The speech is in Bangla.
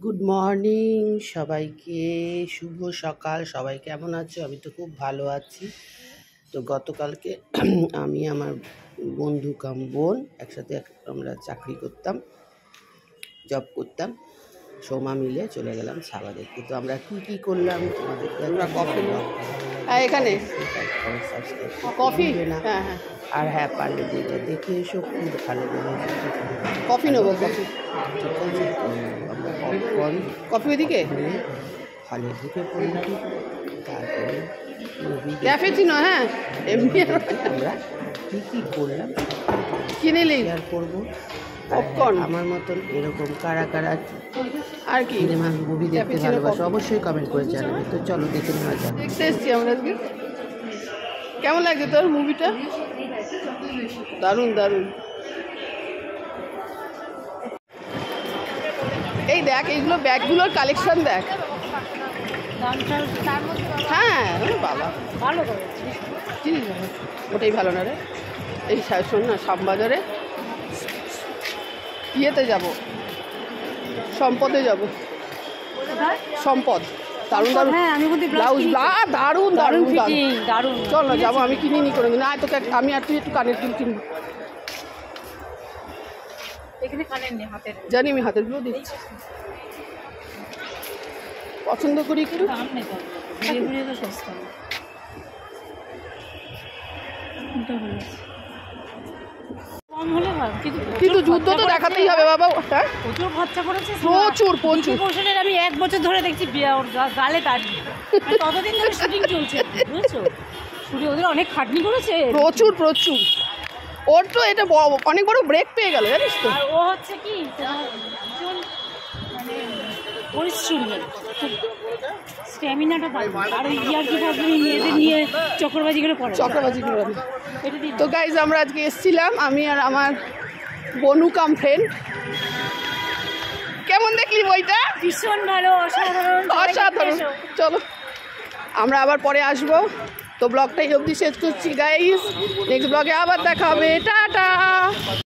গুড মর্নিং সবাইকে, শুভ সকাল। সবাই কেমন আছো? আমি তো খুব ভালো আছি। তো গতকালকে আমি আমার বন্ধু কাম বোন একসাথে আমরা চাকরি করতাম, জব করতাম, সোমা মিলে চলে গেলাম ছাবা দেখতে। তো আমরা কি করলাম তোমাদের কফি এখানে কফি না, আর হ্যাঁ পারলে যেটা দেখে এসো, খুব ভালো কফি নেবো। কফি ঠিক আছে, আমরা পপকর্ন কফি ওইদিকে হলে ঢুকে পড়লাম। তারপরে ক্যাফে ছিল, হ্যাঁ এমনি আমরা কী করলাম কিনে শেয়ার করবো। পপকর্ন আমার মতন এরকম কারা কারা আর কি সিনেমা মুভি দেখতে ভালোবাসো অবশ্যই কমেন্ট করে জানাবে। তো চলো দেখে নেওয়া যাক। দেখতে এসছি আমরা আজকে। কেমন লাগছে তোর মুভিটা? দারুণ দারুণ। এই দেখ, এইগুলো ব্যাগগুলোর কালেকশন দেখ। হ্যাঁ বাবা ভালো জিনিস, ওটাই ভালো না রে। এই শোন না, শ্যামবাজারে ইয়েতে যাব, সম্পদে যাব, সম্পদ। দারুণ দারুণ ব্লাউজ, দারুণ দারুণ দারুণ। চল না যাবো, আমি কিনিনি করে দিন। না তোকে আমি আর তুই একটু কানের দুল কিনবো। জানি আমি হাতের গুলো দিচ্ছি, পছন্দ করি একটু। কিন্তু যুদ্ধ তো দেখাতেই হবে বাবা। হ্যাঁ প্রচুর খরচা করেছে, প্রচুর প্রচুর। আমি 1 বছর ধরে দেখছি ওর গালে দাঁড়ি, ততদিন ধরে শুটিং চলছে, বুঝছো? শুটিং ওদের অনেক খাটনি করেছে, প্রচুর প্রচুর। ওর তো এটা অনেক বড় ব্রেক পেয়ে গেল, জানিস তো। আর ও হচ্ছে কি পরিশ্রমী, স্ট্যামিনাটা পায়। আর ওই ইয়ার্কি ফাজলামি মেয়েদের নিয়ে চক্রবাজি করে পড়ে, চক্রবাজি করে। তো গাইজ আমরা আজকে এসেছিলাম, আমি আর আমার বনু কাম ফ্রেন্ড। কেমন দেখলি বইটা? ভীষণ ভালো, অসাধারণ অসাধারণ। চলো আমরা আবার পরে আসবো। তো ব্লগটাই অবধি শেষ করছি গাইজ, নেক্সট ব্লগে আবার দেখা হবে। টাটা।